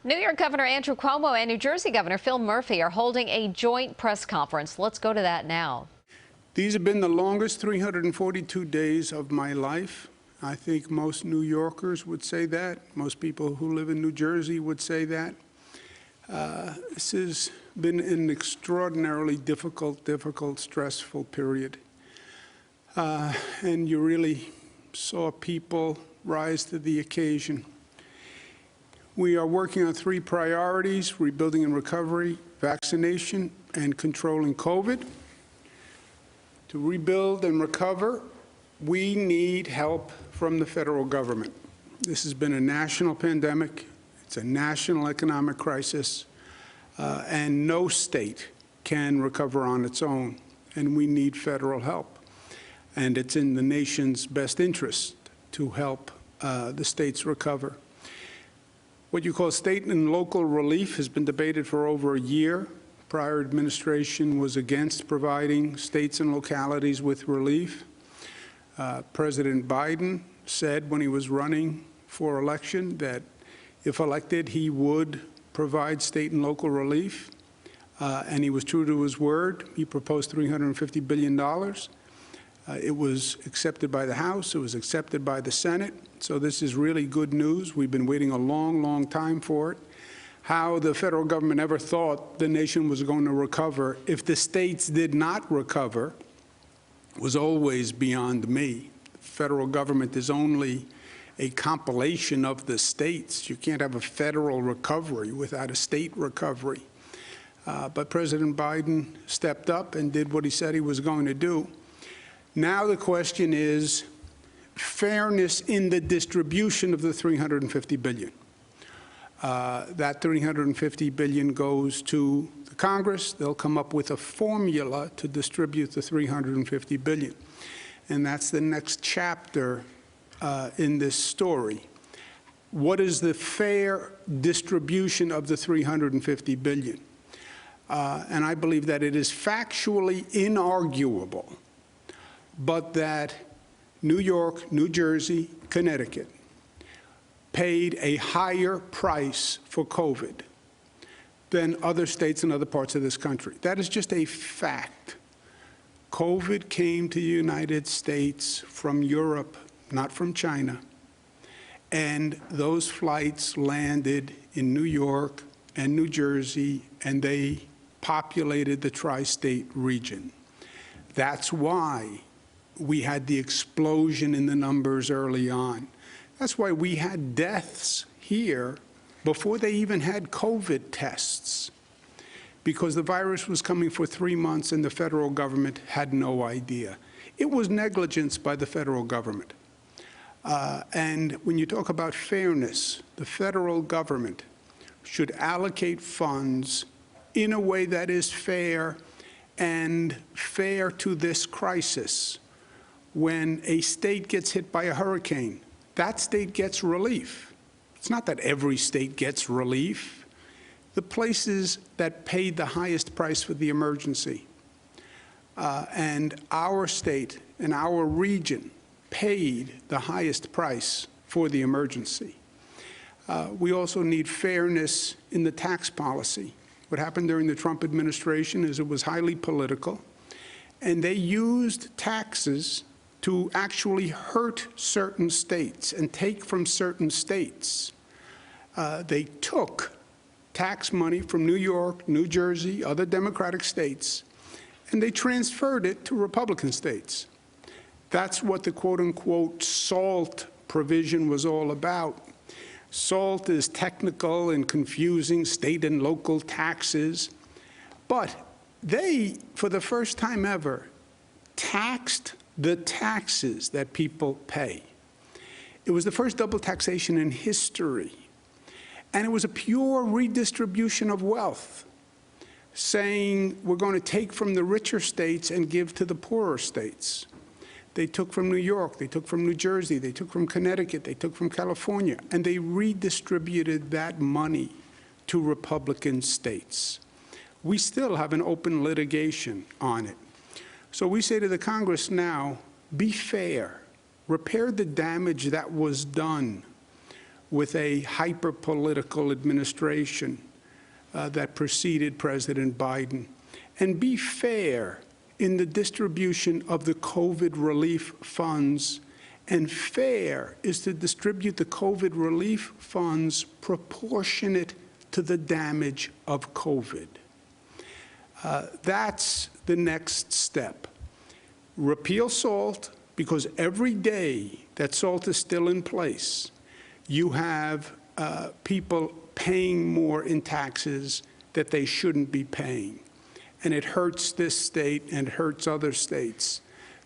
New York Governor Andrew Cuomo and New Jersey Governor Phil Murphy are holding a joint press conference. Let's go to that now. These have been the longest 342 days of my life. I think most New Yorkers would say that. Most people who live in New Jersey would say that. This has been an extraordinarily difficult, stressful period. And you really saw people rise to the occasion. We are working on three priorities: rebuilding and recovery, vaccination, and controlling COVID. To rebuild and recover, we need help from the federal government. This has been a national pandemic. It's a national economic crisis, and no state can recover on its own, and we need federal help. And it's in the nation's best interest to help the states recover. What you call state and local relief has been debated for over a year. Prior administration was against providing states and localities with relief. President Biden said when he was running for election that if elected, he would provide state and local relief, and he was true to his word. He proposed $350 billion. It was accepted by the House. It was accepted by the Senate. So this is really good news. We've been waiting a long time for it. How the federal government ever thought the nation was going to recover if the states did not recover was always beyond me. The federal government is only a compilation of the states. You can't have a federal recovery without a state recovery. But President Biden stepped up and did what he said he was going to do. Now the question is fairness in the distribution of the $350 billion. That $350 billion goes to the Congress. They'll come up with a formula to distribute the $350 billion. And that's the next chapter in this story. What is the fair distribution of the $350 billion? And I believe that it is factually inarguable, but that New York, New Jersey, Connecticut paid a higher price for COVID than other states and other parts of this country. That is just a fact. COVID came to the United States from Europe, not from China, and those flights landed in New York and New Jersey, and they populated the tri-state region. That's why we had the explosion in the numbers early on. That's why we had deaths here before they even had COVID tests, because the virus was coming for 3 months and the federal government had no idea. It was negligence by the federal government. And when you talk about fairness, the federal government should allocate funds in a way that is fair and fair to this crisis. When a state gets hit by a hurricane, that state gets relief. It's not that every state gets relief. The places that paid the highest price for the emergency, and our state and our region paid the highest price for the emergency. We also need fairness in the tax policy. What happened during the Trump administration is it was highly political, and they used taxes to actually hurt certain states and take from certain states. They took tax money from New York, New Jersey, other Democratic states, and they transferred it to Republican states. That's what the quote-unquote SALT provision was all about. SALT is technical and confusing, state and local taxes, but they, for the first time ever, taxed the taxes that people pay. It was the first double taxation in history, and it was a pure redistribution of wealth, saying we're going to take from the richer states and give to the poorer states. They took from New York, they took from New Jersey, they took from Connecticut, they took from California, and they redistributed that money to Republican states. We still have an open litigation on it. So we say to the Congress now, be fair, repair the damage that was done with a hyper-political administration that preceded President Biden, and be fair in the distribution of the COVID relief funds. And fair is to distribute the COVID relief funds proportionate to the damage of COVID. That's the next step. Repeal SALT, because every day that SALT is still in place, you have people paying more in taxes that they shouldn't be paying. And it hurts this state and hurts other states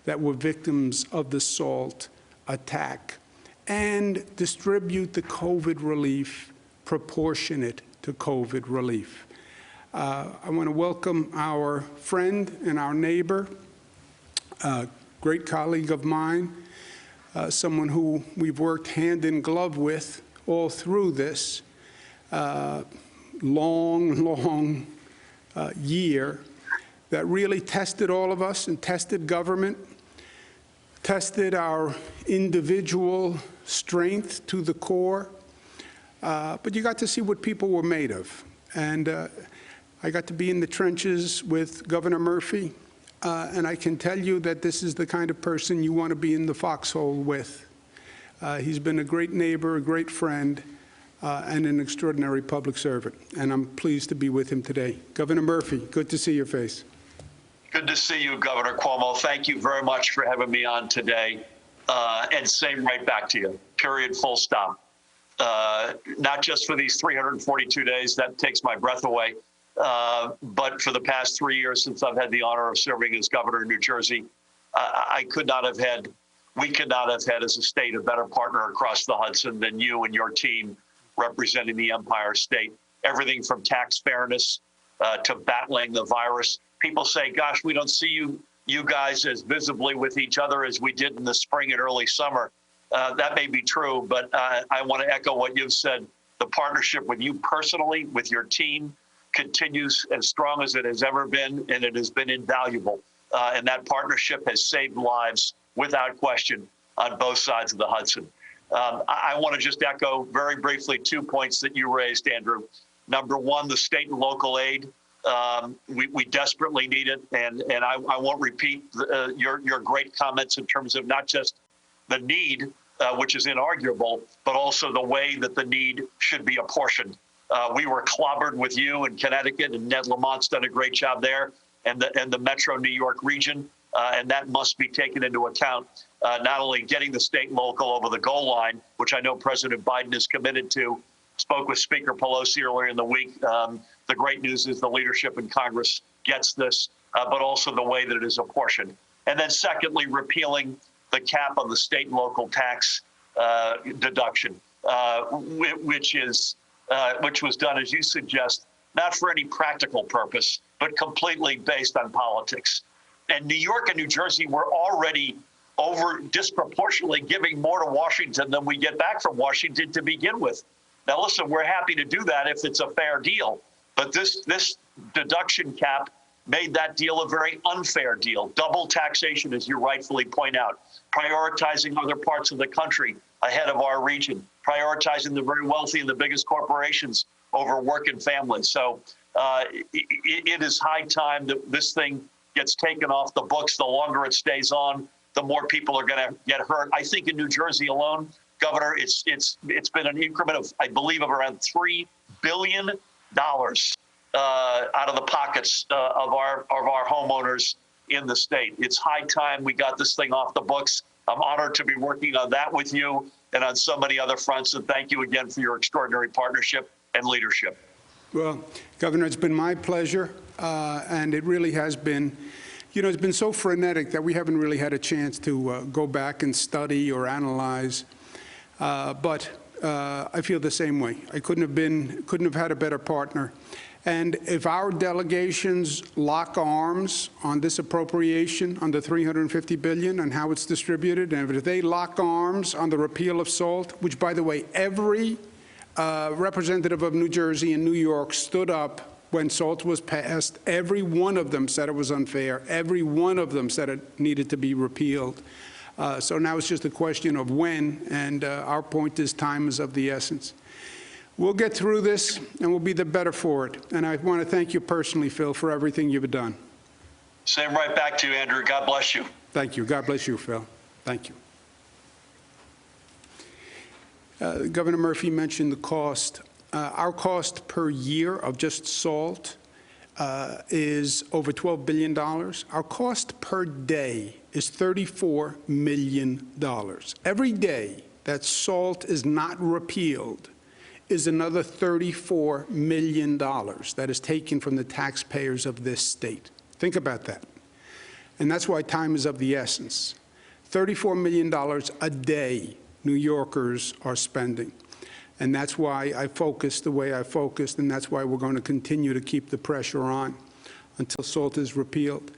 that were victims of the SALT attack. And distribute the COVID relief proportionate to COVID relief. I want to welcome our friend and our neighbor, a great colleague of mine, someone who we've worked hand in glove with all through this long year that really tested all of us and tested government, tested our individual strength to the core. But you got to see what people were made of. And I got to be in the trenches with Governor Murphy. And I can tell you that this is the kind of person you want to be in the foxhole with. He's been a great neighbor, a great friend, and an extraordinary public servant. And I'm pleased to be with him today. Governor Murphy, good to see your face. Good to see you, Governor Cuomo. Thank you very much for having me on today. And same right back to you, period, full stop. Not just for these 342 days, that takes my breath away, but for the past 3 years since I've had the honor of serving as governor of New Jersey, we could not have had as a state a better partner across the Hudson than you and your team representing the Empire State. Everything from tax fairness to battling the virus. People say, gosh, we don't see you guys as visibly with each other as we did in the spring and early summer. That may be true, but I want to echo what you've said. The partnership with you personally, with your team, continues as strong as it has ever been, and it has been invaluable. And that partnership has saved lives without question on both sides of the Hudson. I want to just echo very briefly 2 points that you raised, Andrew. Number one, the state and local aid. We desperately need it, and I won't repeat your great comments in terms of not just the need, which is inarguable, but also the way that the need should be apportioned. We were clobbered with you in Connecticut, and Ned Lamont's done a great job there, and the Metro New York region, and that must be taken into account. Not only getting the state and local over the goal line, which I know President Biden is committed to. Spoke with Speaker Pelosi earlier in the week. The great news is the leadership in Congress gets this, but also the way that it is apportioned. And then secondly, repealing the cap on the state and local tax deduction, which was done, as you suggest, not for any practical purpose, but completely based on politics. And New York and New Jersey were already disproportionately giving more to Washington than we get back from Washington to begin with. Now, listen, we're happy to do that if it's a fair deal. But this deduction cap made that deal a very unfair deal. Double taxation, as you rightfully point out, prioritizing other parts of the country ahead of our region, prioritizing the very wealthy and the biggest corporations over working families. So it is high time that this thing gets taken off the books. The longer it stays on, the more people are going to get hurt. I think in New Jersey alone, Governor, it's been an increment of, I believe, of around $3 billion out of the pockets of our homeowners in the state. It's high time we got this thing off the books. I'm honored to be working on that with you and on so many other fronts. And thank you again for your extraordinary partnership and leadership. Well, Governor, it's been my pleasure, and it really has been. You know, it's been so frenetic that we haven't really had a chance to go back and study or analyze. But I feel the same way. I couldn't have had a better partner. And if our delegations lock arms on this appropriation, on the $350 billion and how it's distributed, and if they lock arms on the repeal of SALT, which, by the way, every representative of New Jersey and New York stood up when SALT was passed, every one of them said it was unfair. Every one of them said it needed to be repealed. So now it's just a question of when, and our point is time is of the essence. We'll get through this, and we'll be the better for it. And I want to thank you personally, Phil, for everything you've done. Same right back to you, Andrew. God bless you. Thank you. God bless you, Phil. Thank you. Governor Murphy mentioned the cost. Our cost per year of just SALT is over $12 billion. Our cost per day is $34 million. Every day that SALT is not repealed is another $34 million that is taken from the taxpayers of this state. Think about that. And that's why time is of the essence. $34 million a day New Yorkers are spending. And that's why I focused the way I focused, and that's why we're going to continue to keep the pressure on until SALT is repealed.